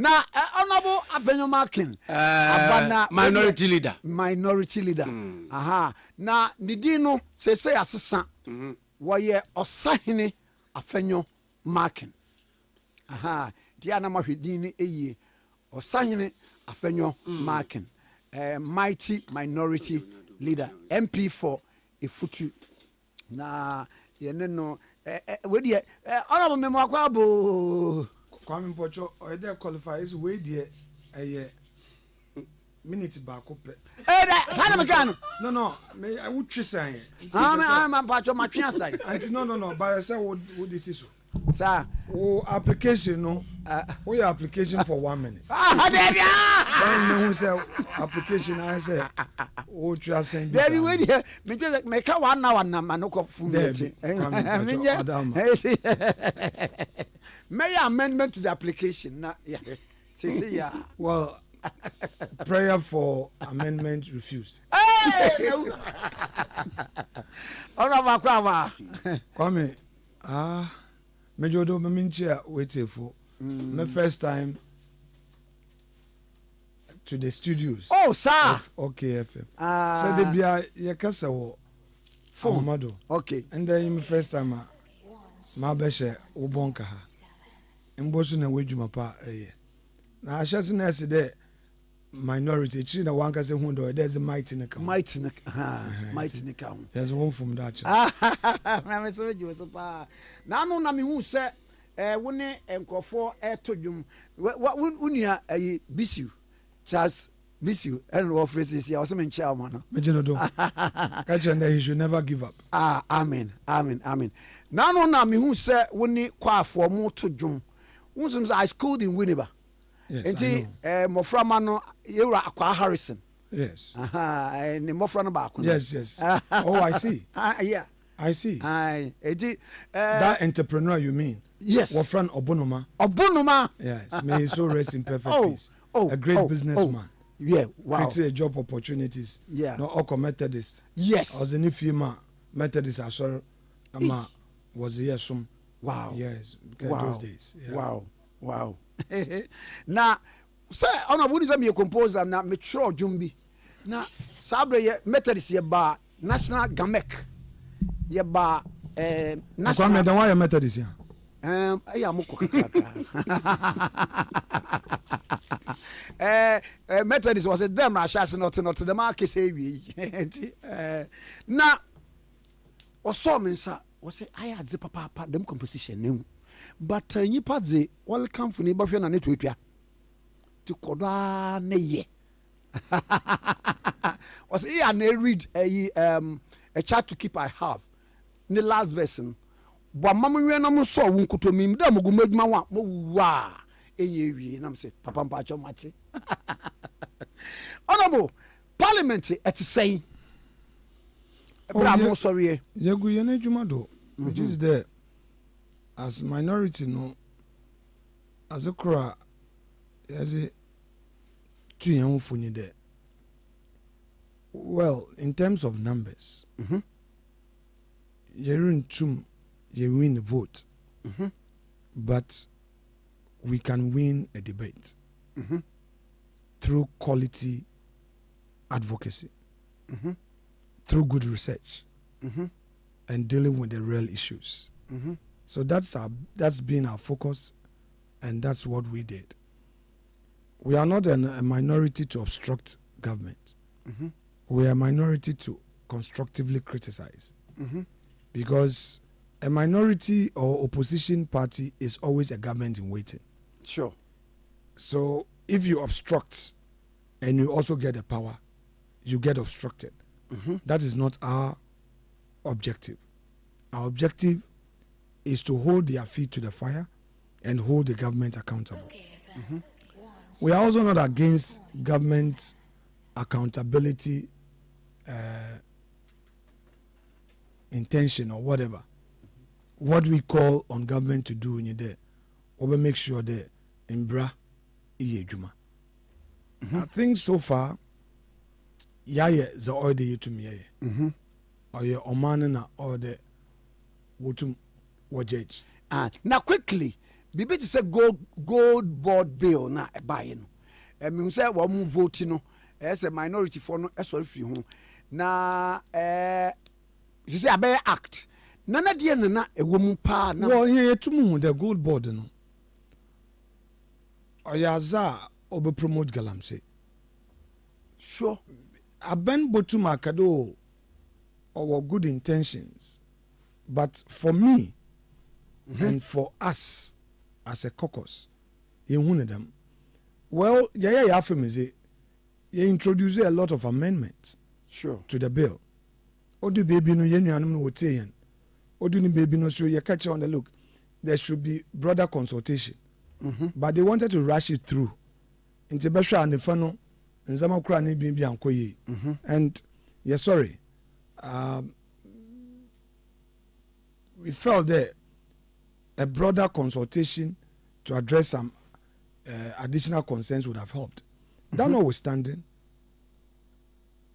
na honorable Afenyo Markin minority leader aha na nidino say asesa woye osahene Afenyo Markin aha dia na mahwedin eye osahene Afenyo Markin mighty minority leader MP for Ifutu na yene no we dey honorable memo akwabo Kwame Pocho or they qualify is way there a minute back up. No, I would say I'm Pacho my side. No, but I said what this is. Sir, application no. We application for 1 minute. Who say application I say what you are saying. There we here make 1 hour na manoko fumete. May amendment to the application na yeah. Say yeah. Well, prayer for amendment refused. Kwame, Major do meminchia waiting for my first time to the studios. Oh, sir. OKFM. So they be a yakasa wo phone model. Okay. And then my first time ma beshe ubonka ha. Mbosu na wejuma pa na ashasi na ese minority chi na wanka se hundo there's a mighty na ka mighty na there's one from that na me so ju so pa na no na me hu se woni enkofo etodwum unia bisiu Charles bisiu and of phrases here also men chair man me jeno do catch and he should never give up. Amen na no na me hu se woni kwafo mo todwum wonsum I schooled in Winneba. Yes, Enti moframa no Yura Akwa Harrison. Yes. And moframa back. Yes. Oh, I see. Yeah. I see. Enti that entrepreneur you mean? Yes. Wofran Obonoma. Yes. May he so rest in perfect peace. A great businessman. Yeah. Wow. Created job opportunities. Yeah. No Oko Methodist. Yes. I was in Ifima Methodist as well. Was a yes. Wow. Yes. Wow. Those days. Yeah. Wow. Na say ona budi say me composer na me tro djumbi na sabre ye Methodist ye ba national gamek ye ba national Kwame why Methodist ya aya moko kakra Methodist was a them na shas not the market say we na oso me nsa wo say aya dze papa dem composition nem but nipa dze welcome for ni ba hwe na neto atwa ti koda na ye was here na read a chart to keep I have the last verse bo mamwe na mo so wo nkotomim da mo gumadwuma wa mo wa eye wi na say papa mpa cho mate honorable parliament et say bra mo sorry yegu ye na dwuma do which is there as minority no as a crowd as a two young funny there. Well, in terms of numbers, you win the vote, but we can win a debate through quality advocacy, through good research, and dealing with the real issues. So that's been our focus, and that's what we did. We are not a minority to obstruct government. We are a minority to constructively criticize. Because a minority or opposition party is always a government in waiting. Sure. So if you obstruct and you also get the power, you get obstructed. That is not our objective. Our objective is to hold their feet to the fire and hold the government accountable. We are also not against government accountability intention or whatever. What we call on government to do in there, we make sure that Imbra iye juma. I think so far, yaye za order you to me or your omana na order wotum. Now quickly, bibi to say gold board bill na e buy no me say wo mu vote no as a minority for no e sorry free ho na you say abey act nana de na e wo mu pa na well here to the gold board no oyaza obe promote galamsey sure aben botum akado our good intentions but for me and for us as a caucus you them well you introduce a lot of amendments sure to the bill odu baby no yenuanum no woteyen odu ni baby no so you catch on the look there should be broader consultation but they wanted to rush it through into besha and the no nzama kura ni bi ankoye and yes sorry we felt that a broader consultation to address some additional concerns would have helped. That notwithstanding,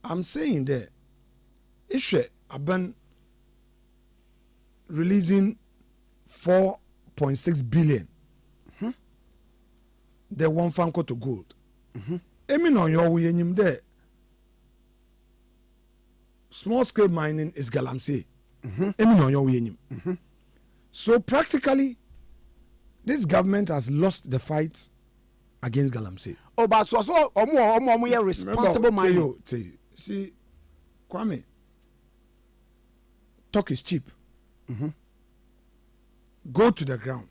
I'm saying that Israel have been releasing 4.6 billion. The one fanko to gold. Emi no your way there. Small scale mining is galamsey. Emi no your way So practically, this government has lost the fight against galamsey. Oh, but so omo responsible mining. See, Kwame, talk is cheap. Go to the ground.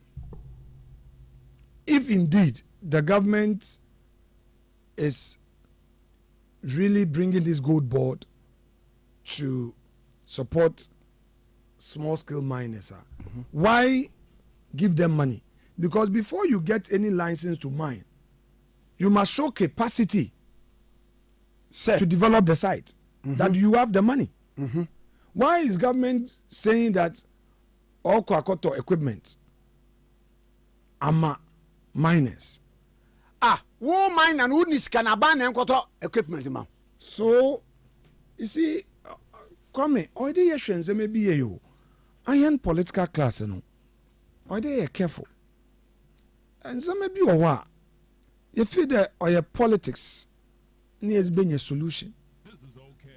If indeed the government is really bringing this gold board to support small scale miners, why give them money? Because before you get any license to mine, you must show capacity to develop the site, that you have the money. Why is government saying that all Kwakoto equipment ama miners? Who mine and who is can abandon equipment, ma? So, you see, Kwame, or the Yashens maybe you. Iron political class, you know. Or they are careful. And some maybe or what? You feel that or your politics needs being a solution.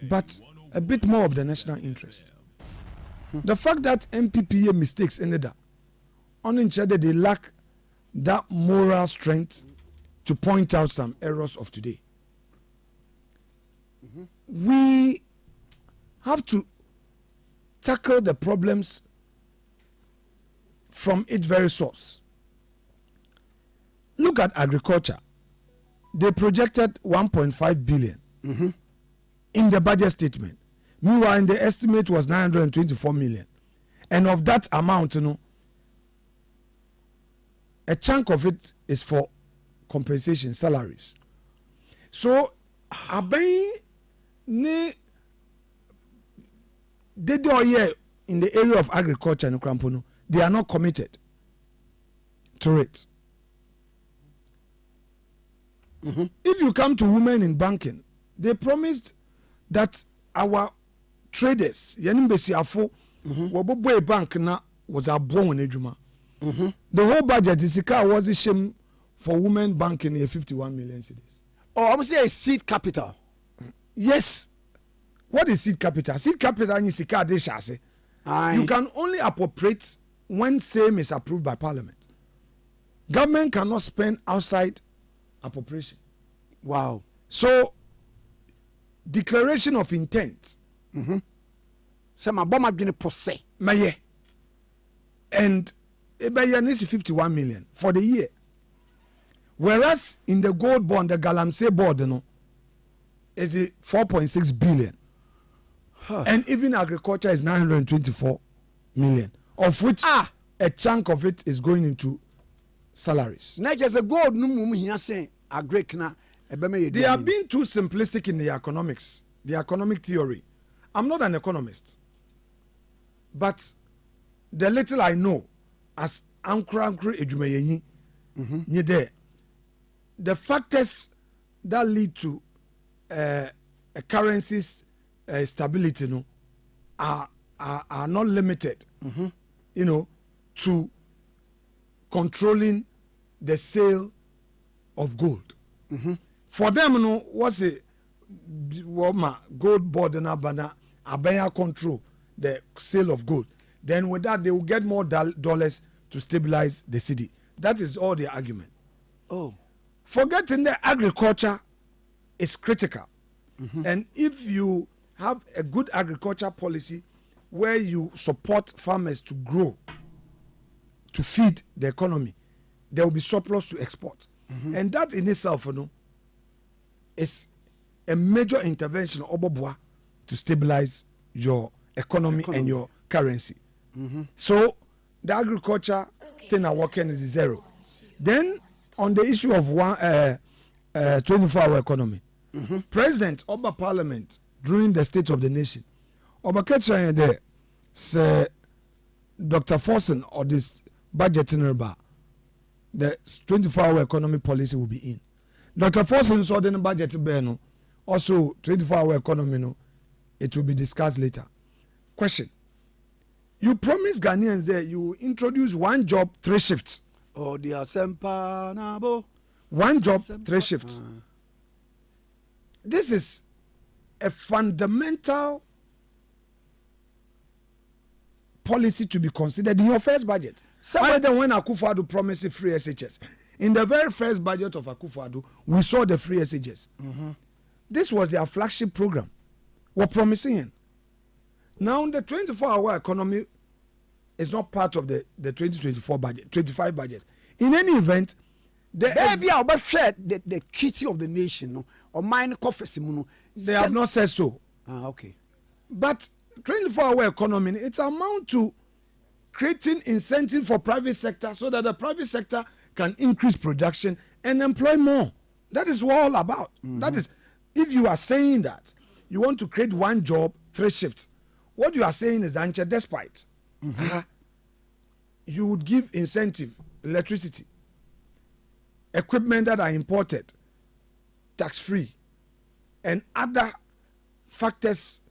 But a bit more of the national interest. The fact that MPPA mistakes ended up, uninchaded they lack that moral strength to point out some errors of today. We have to tackle the problems from its very source. Look at agriculture. They projected 1.5 billion in the budget statement. Meanwhile, the estimate was 924 million. And of that amount, you know, a chunk of it is for compensation, salaries. So, abai ne they do here in the area of agriculture in Krampono, they are not committed to it. If you come to women in banking, they promised that our traders, Yanimbe Waboboy Bank na was a born ejuma. The whole budget is was a shame for women banking here 51 million cedis. Oh, I'm saying seed capital. Yes. What is seed capital? Seed capital is you can only appropriate when same is approved by parliament. Government cannot spend outside appropriation. Wow. So declaration of intent. So my bomb going to possess. Maye. And is 51 million for the year. Whereas in the gold bond, the Galamsey board, you know, is 4.6 billion. And even agriculture is 924 million, of which a chunk of it is going into salaries. Not just a gold, no saying a Greek na. They are being too simplistic in the economics, the economic theory. I'm not an economist, but the little I know, as Ankra Ejumeyenyi, the factors that lead to a currency's stability, no, are not limited, you know, to controlling the sale of gold. For them, no, what's it? Gold board and abaya control the sale of gold. Then with that, they will get more dollars to stabilize the city. That is all the argument. Oh, forgetting the agriculture is critical. And if you have a good agriculture policy where you support farmers to grow, to feed the economy, there will be surplus to export. And that in itself, you know, is a major intervention to stabilize your economy and your currency. So the agriculture thing are working is zero. Then on the issue of 24-hour economy, President Oba Parliament during the State of the Nation, Oba Ketchaya there say Dr. Forson or this budget in the 24-hour economy policy will be in. Dr. Forson saw the budget no, also 24-hour economy no, it will be discussed later. Question: you promised Ghanaians there you will introduce 1 job 3 shifts. Oh, dear Sempa Nabo. 1 job 3 shifts. This is a fundamental policy to be considered in your first budget. Other than when Akufo-Addo promised free SHS. In the very first budget of Akufo-Addo, we saw the free SHS. This was their flagship program. We're promising it. Now the 24-hour economy is not part of the 2024 budget, 25 budget. In any event, the kitty of the nation, no, or mine coffee, they have not said so. Okay. But 24-hour economy, it's amount to creating incentive for private sector so that the private sector can increase production and employ more. That is all about. That is, if you are saying that you want to create 1 job 3 shifts, what you are saying is anche despite you would give incentive, electricity, equipment that are imported, tax free, and other factors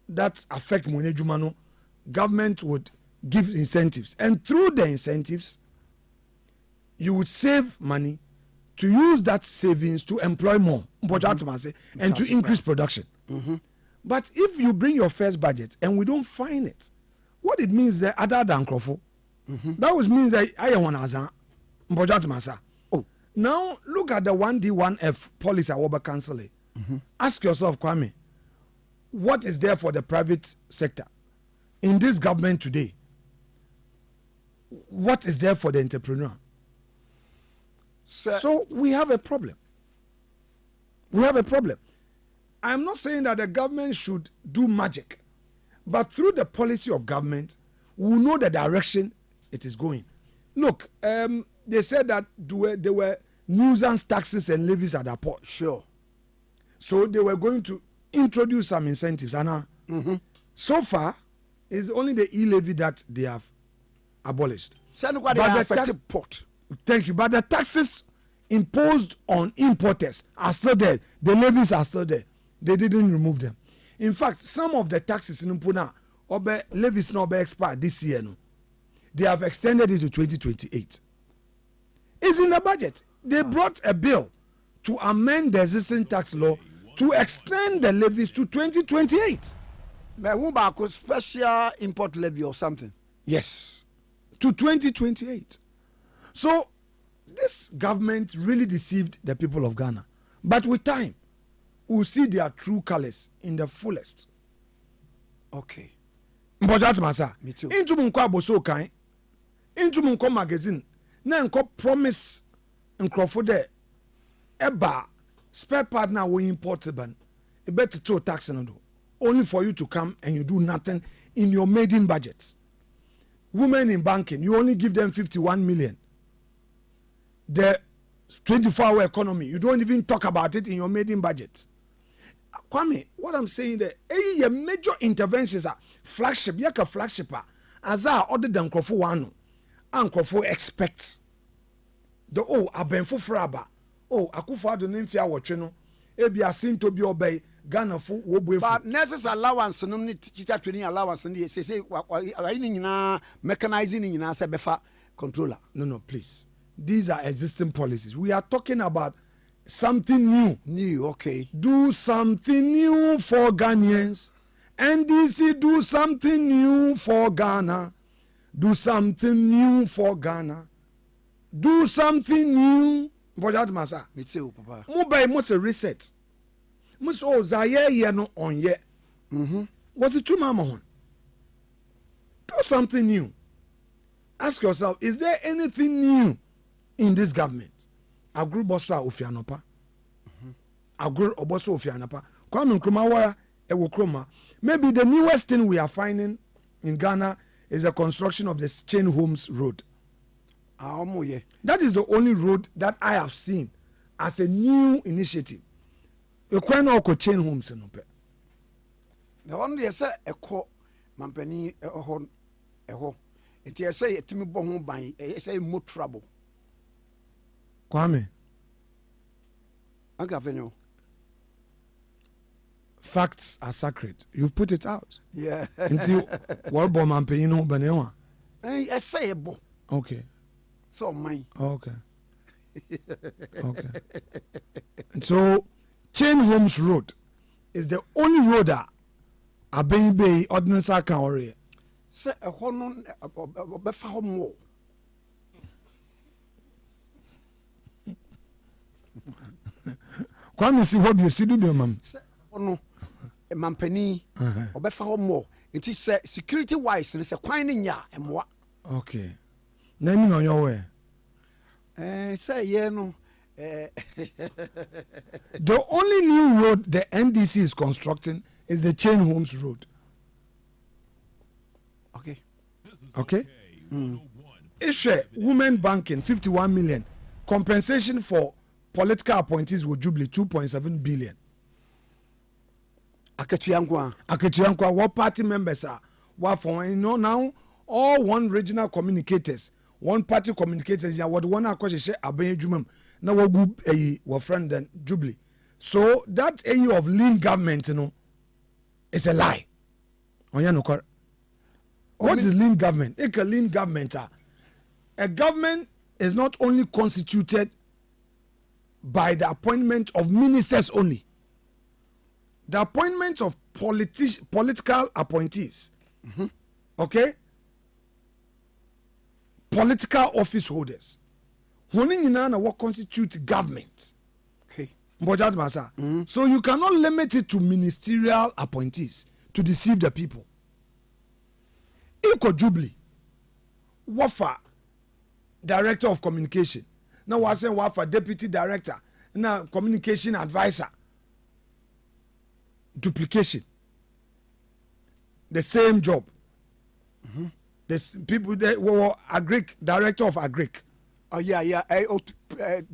that affect money. Government would give incentives, and through the incentives you would save money to use that savings to employ more and to increase production. But if you bring your first budget and we don't find it, what it means that other than Krofo, that was means that I want to now look at the 1D1F policy I will cancel it. Ask yourself, Kwame, what is there for the private sector in this government today? What is there for the entrepreneur? So we have a problem. We have a problem. I'm not saying that the government should do magic, but through the policy of government, we will know the direction it is going. Look, they said that there were nuisance taxes and levies at the port. Sure. So they were going to introduce some incentives. And so far, it's only the e-levy that they have abolished. But the port. Thank you. But the taxes imposed on importers are still there. The levies are still there. They didn't remove them. In fact, some of the taxes in Mpuna, levies not be expired this year. No, they have extended it to 2028. It's in the budget. They brought a bill to amend the existing tax law to extend the levies to 2028. But special import levy or something. Yes, to 2028. So this government really deceived the people of Ghana. But with time, we'll see their true colors in the fullest. Okay. Me too. Into munko aboso kan, into munko magazine, na nko promise nkrofo de eba spare part na we import ban. E better to tax no do. Only for you to come and you do nothing in your maiden budget. Women in banking, you only give them 51 million. The 24-hour economy, you don't even talk about it in your maiden budget. Kwame, what I'm saying there, a major interventions are flagship, yaka flagship, as are other than Krofo Wano, and Krofo expect. The abenfo fraba, Akufo-Addo nimfia watcheno, ebi asin to be obey, Ghana fo wobu. But necessary allowance, no teacher training allowance, and say, mechanizing in our befa, controller. No, please. These are existing policies. We are talking about something new. New, okay. Do something new for Ghanaians. NDC, do something new for Ghana. Do something new for Ghana. Do something new. But that masa. Me too, Papa. Mobile must a reset. Must all Zaye no on ye. What's it to mama on? Do something new. Ask yourself, is there anything new in this government? Agro bossa ofianopa. Agro oboso ofianopa. Kwame Nkrumah wara ewo kroma. Maybe the newest thing we are finding in Ghana is the construction of the Chain Homes Road. That is the only road that I have seen as a new initiative. You can't know Chain Homes no pe. The only say eko mampani eho. It is say etimi bo ho ban say mo trouble. Kwame. Afenyo. Facts are sacred. You've put it out. Yeah. Until what bo mampani no banewa. I say bo. Okay. So mine. Okay. Okay. And so Chain Homes Road is the only road that Abenbe ordinance can worry. Say a hono obefa ho mo. Kwame si what you see do mam. Say hono mampani obefa ho mo. It is security wise say kwan ni nya emwa. Okay. Name on your way. Say yeah no. The only new road the NDC is constructing is the Chain Homes Road. Okay. Okay. Issue women banking 51 million. Compensation for political appointees with Jubilee 2.7 billion. Aketuyankwa, what party members are? What for? You know now, all one regional communicators, one party communicators. Yeah, what one question say Afenyo Jumam. Now we go our friend then Jubilee. So that AU of lean government, you know, is a lie. What is lean government? A lean government. A government is not only constituted by the appointment of ministers only. The appointment of political appointees. Okay? Political office holders. What constitute government? Okay. So you cannot limit it to ministerial appointees to deceive the people. Iko Jubilee, Wafa, director of communication. Now was saying Wafa, deputy director. Now communication advisor. Duplication. The same job. The people that were agric, director of agric. Oh yeah.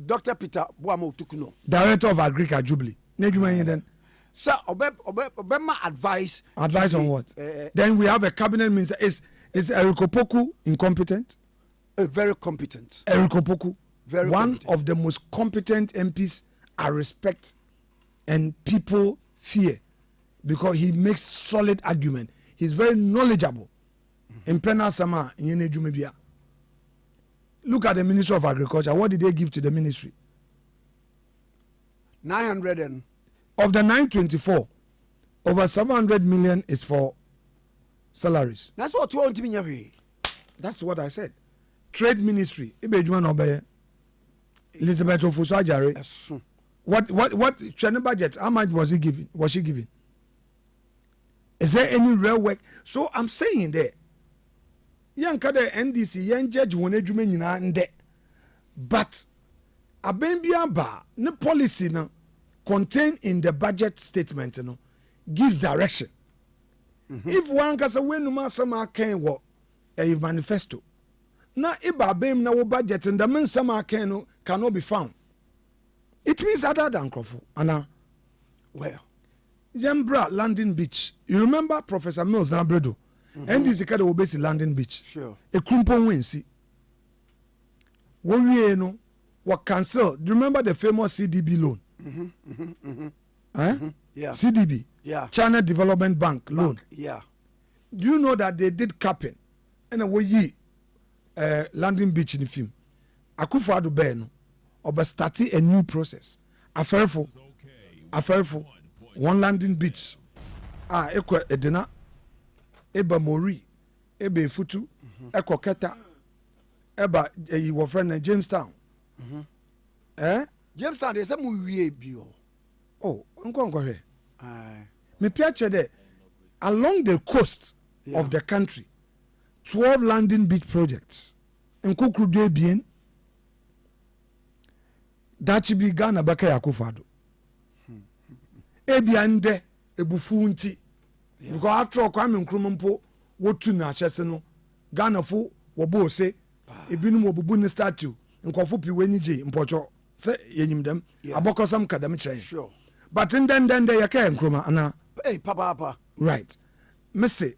Dr. Peter Boamo Tukuno. Director of agric at Jubilee. Then. Sir, Obema advice. Advice on what? Then we have a cabinet minister. Is Eriko Poku incompetent? Very competent. Eriko Poku, one competent. of the most competent MPs I respect and people fear because he makes solid argument. He's very knowledgeable. In Pena Sama, look at the Ministry of Agriculture. What did they give to the ministry? 900 and... Of the 924, over 700 million is for salaries. That's what you want to be. That's what I said. Trade Ministry. Elizabeth Ofuso-Ajare. What China budget? How much was he giving? Was she giving? Is there any real work? So I'm saying there. Yanka the NDC, yan judge one ejuma nde. But Abembia ba ne policy na contained in the budget statement, you know, gives direction. If one can say when no matter can what a manifesto. Now if Babem na wo budget and the men some cannot be found. It means other than Crawford. Anna, well, Jembra Landing Beach. You remember Professor Mills Nabredo? And this is kind of basic Landing Beach. Sure. A Krumpo Wincy. What we know, what cancel? Do you remember the famous CDB loan? Yeah. CDB. Yeah. China Development Bank loan. Yeah. Do you know that they did capping? And we landing beach in the film Akufo-Addo bɛɛ no ɔbɛ start a new process afɛrɛfo one landing beach ekɔ Edina eba Mori eba Efutu ekɔ Keta eba eyi wɔ friend Jamestown Jamestown de sɛ mu wie bi oh nkɔ hwɛ me picture there along the coast of the country 12 landing beach projects nkukuru ebien dachi bi Ghana baka Akufo-Addo ebiande ebufu nti because after all Kwame Nkrumah mpo wotu na ahyese no Ghana fo wobo ose ebinum obubu ne statue nkofo pi weni je mpocho se yenyim dem abokosam kadam kyerɛ sure but ndendende yaka Nkrumah ana papa right mese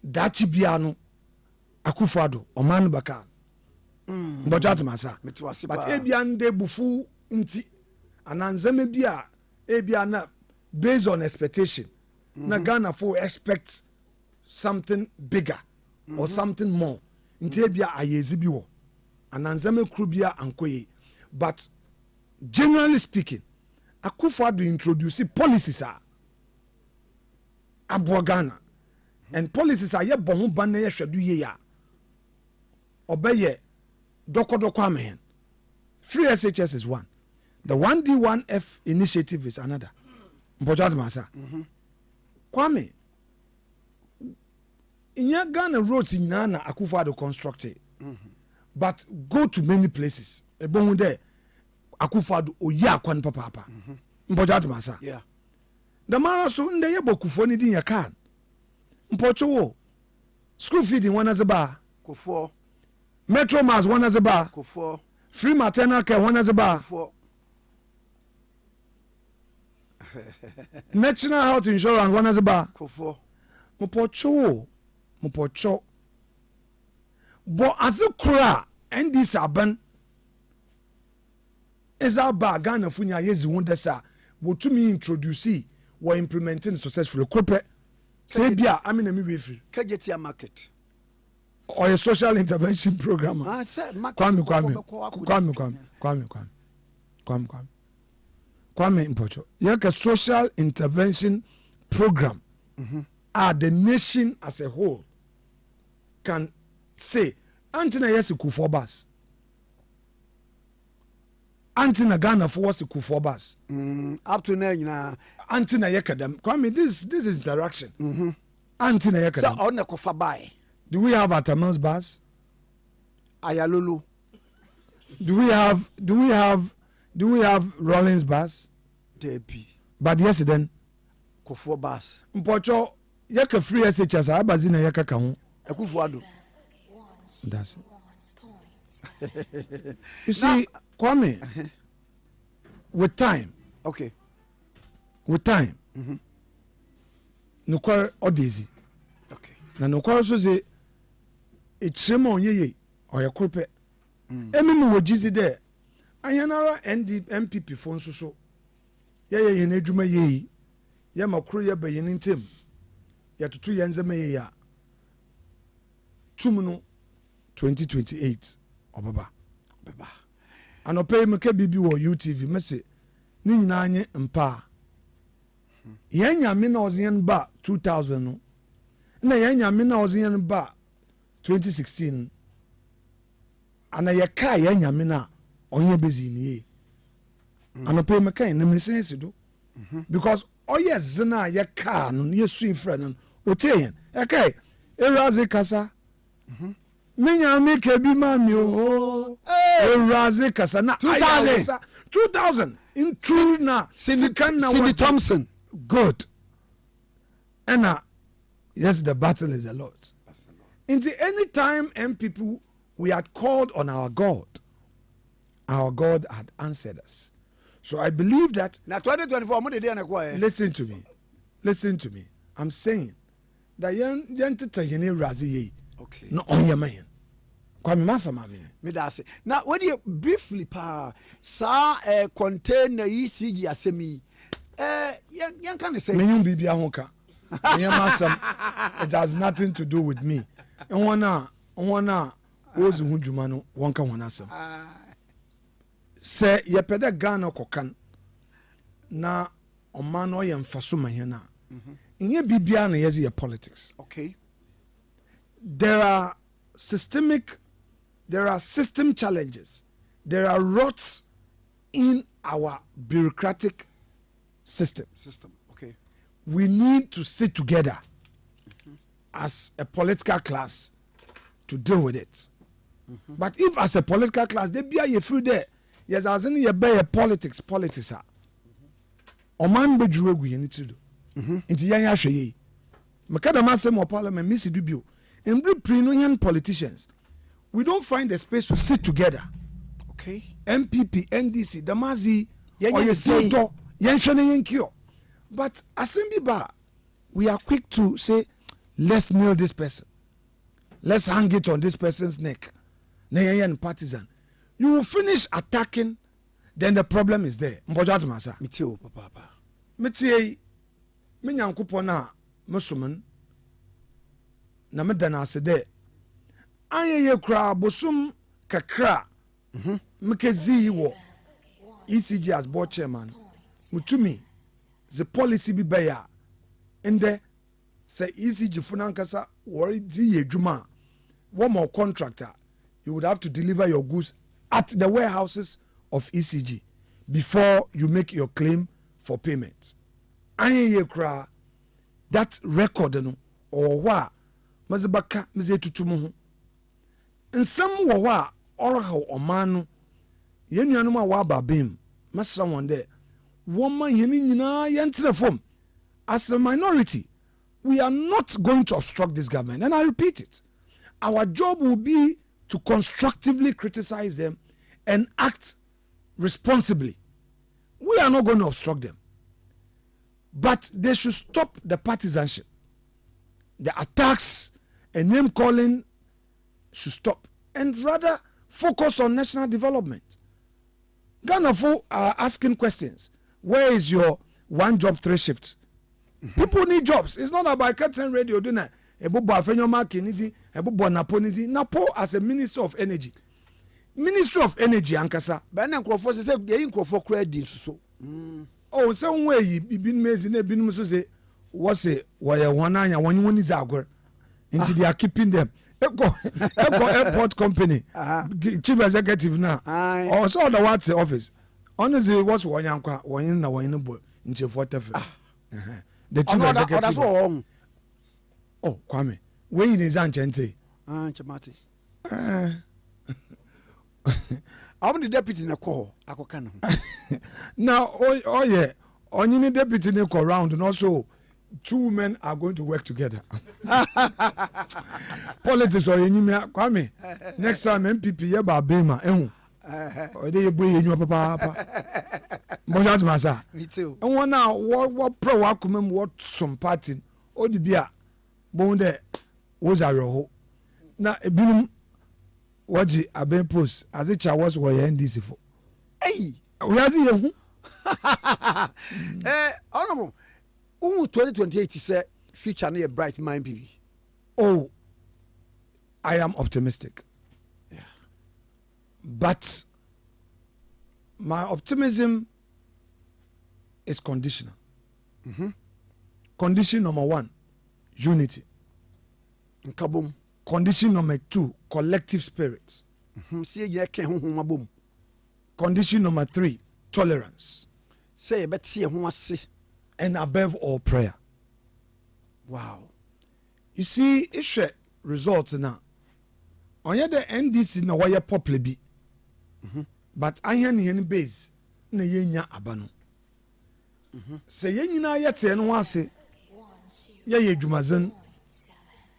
dachi bia no Akufo-Addo oman baka mbocho atmasa but ebiande bufu nti ananzeme bia ebia na based on expectation na Ghana for expect something bigger or something more nti ebia ayezi bi wo ananzeme kru bia ankoye but generally speaking Akufo-Addo introduce policies abo Ghana and policies ye bo ho ban na ye hwedu ye ya obeye doko amen. Free SHS is one. The 1D1F initiative is another. Important masa. Kwame, in your Ghana roads in Nana Akufo-Addo constructed, but go to many places. Ebongu there, Akufo-Addo oya kwan papa. Important masa. Yeah. The man also nde yebo kufoni din ya kan. Mpocho wo. School feeding one as a bar. Kufo. Metro Mass one as a bar. Kufo. Free maternal care one as a bar. Kufo. National health insurance one as a bar. Kufo. Mupocho. But as a cra NDC aban is our bar Ghana funya yezi wonder sa wo to me introduce or implementing successfully. Kope say bia I mean me free. Kejetia market. Or a social intervention program. I said Kwame Mpocho. Like a social intervention program. The nation as a whole can say antina yesi Kufo bus. Antina Ghana for what's Kufo bus. Up to now, Antina yekadam. Kwame, this is interaction. Antina yekadam. So on the Kofa buy. Do we have Atamans bus? Ayalulu. Do we have Rollins bus? Debi. But yes then. Kufo bus. Mpocho yaka free SHS abazi na yaka ka ho. Akufo-Addo. That's it. You see, Kwame, with time. Okay. With time. Nukware odezi. Okay. Na nukware so ze ekyirema onyeye oyekrope. Emimu wojizi de. Ayanara MPP fo nso so. Ye yen adwuma ye. Ye makro ye bayin ntem. Ya tutu ye nzema ye ya. Tumuno 2028 obaba. Baba. Anope meke bibi wo UTV mese ni nyina anye mpa. Ye nyame na ozen ba 2000 no. Na ye nyame na ozen ba 2016. Ana ye ka ye nyame na onye bezi ni ye. Anope meke na mese do. Because oye zina ye ka no ye su frɛ no oteyen. Okay. Eraze kasa. Minya make bi mami o. Eraze kasa na 2000 in true na Cindy Thompson. Good. And yes, the battle is a lot. Into any time and people we had called on our God had answered us. So I believe that. Now 2024, listen to me. I'm saying that young razi okay. No on your man. Kwame Masama me da say. Now what do you briefly sa container ECG asemi yan can say me bibia hoka. It has nothing to do with me. And one Wos hu dwuma no wonka hon asem. Se ye pede Ghana kokan na oman no ye mfaso mahena. Inye bibia na yezi ye politics. Okay. There are system challenges. There are rots in our bureaucratic system. Okay. We need to sit together as a political class to deal with it. But if as a political class they be a free there, yes, as in ye be politics are. Oman be jure gu yeni tido. Inti yan ya hwe yi. Makada ma sem parliament miss do bio. In pre-union politicians, we don't find the space to sit together. Okay. MPP, NDC, Damazi, Oyesedo, Yenshane Yenkyo. But Assembly Bar, we are quick to say, let's nail this person. Let's hang it on this person's neck. Nayan partisan. You will finish attacking, then the problem is there. Mbojat Masa. Mitio, Papa. Mitie, Minyankupona, Musuman, na medana asede ayeye kra bosum kakra mkezi wo ECG as board chairman mutumi the policy bi baya inde say ECG funankasa wori di edwuma one more contractor you would have to deliver your goods at the warehouses of ECG before you make your claim for payment. Ayeye kra that record no or wa mazibaka mize tutumu ho nsam wo ho a orha oman no yenuanom a wa babem masra won de woma yeni nyina yentre fom as a minority we are not going to obstruct this government, and I repeat it, our job will be to constructively criticize them and act responsibly. We are not going to obstruct them, but they should stop the partisanship. The attacks and name calling should stop and rather focus on national development. Ghana folk are asking questions. Where is your 1 job 3 shifts? People need jobs. It's not about cutting radio doing that. Afenyo Markin, Napo as a Minister of Energy. Ministry of Energy ankasa. But na nkrofo say ye nkrofo credit so. Oh, some way you been amazing e been so say what say why one anya one is agor. Into they are keeping them. Echo airport company. Chief executive now. Also the what's the office. Honestly, what's one yankwa one na one boy in chief whatever. The chief executive. Oh, Kwame. Where is Anchente? Chamati. I'm the deputy in a call. I can. Now, oh yeah, only the deputy in a call round, and also 2 men are going to work together. Politics or any Kwame. Next time MPP yeba bema or they bring you papa. Mojat masa. Me too. And one now what pro wakumem what some party or the beer bonde was a roho. Now a binum waji aben post as it was were NDC for. Hey, where is you? Honorable. 2028 is a future near bright mind PB. Oh, I am optimistic. Yeah. But my optimism is conditional. Condition number 1, unity. Kaboom. Condition number 2, collective spirits. Condition number 3, tolerance. Say betty and and above all prayer. Wow. You see, it's results now. On the NDC na waya popular bi. But I hear ni base na yenya abano. Say yenyina yete no wase. Ye dwumazen.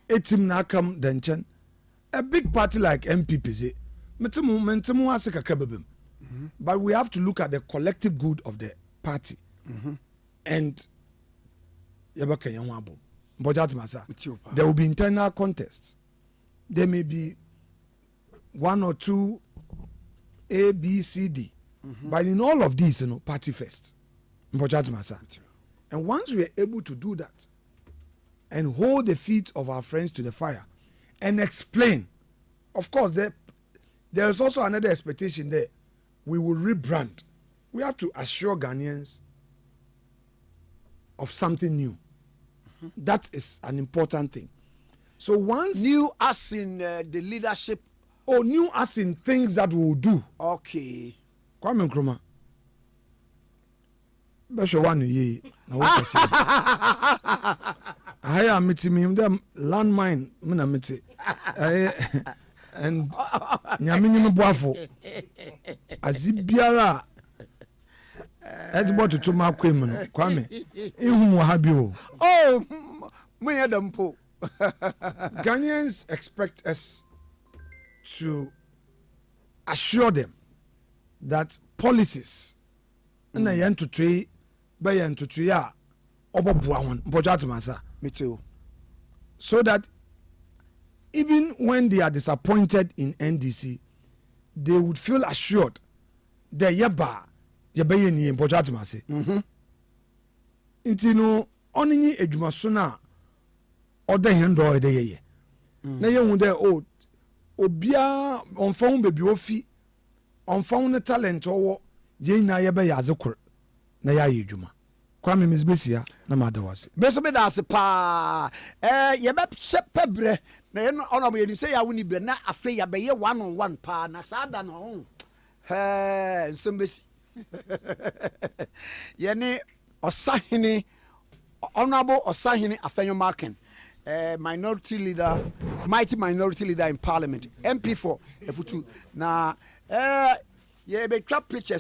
Etim na akam denchen. A big party like MPP say metemu wase kakra bebem. But we have to look at the collective good of the party. And there will be internal contests. There may be 1 or 2 A, B, C, D. But in all of these, party first. And once we are able to do that and hold the feet of our friends to the fire and explain of course, there is also another expectation there. We will rebrand. We have to assure Ghanaians of something new. That is an important thing. So once new as in the leadership. Oh, new as in things that we will do. Okay. Kwame Nkrumah. Besho wanu ye na wo kwese. Ahaya meti mi dem landmine me na meti. And nyame nyim boafo. Azibiara Ezbo to ma kwem no Kwame. Ehum wa ha bi o. Oh, me yadampo. Ghanaians expect us to assure them that policies na yen to tree by yen to tree ya obobua hon masa. Me too. So that even when they are disappointed in NDC, they would feel assured that yeba ni masa. Inti no onini edwumaso na oda hen do ede ye. Na ye hu de o obia onfon bebi ofi onfon ne talent owo ye na ye be yazekor na ya yedwuma Kwame Mizbesia na madawase Beso be da se pa ye be sepebre na ye ono mo ye say ya woni bre na afe ya be ye one on one pa na sada no nsembesi ye ne osahene honorable osahene Afenyo Markin, minority leader, mighty minority leader in parliament, MP for Efutu. Na, yeah, be trap pictures.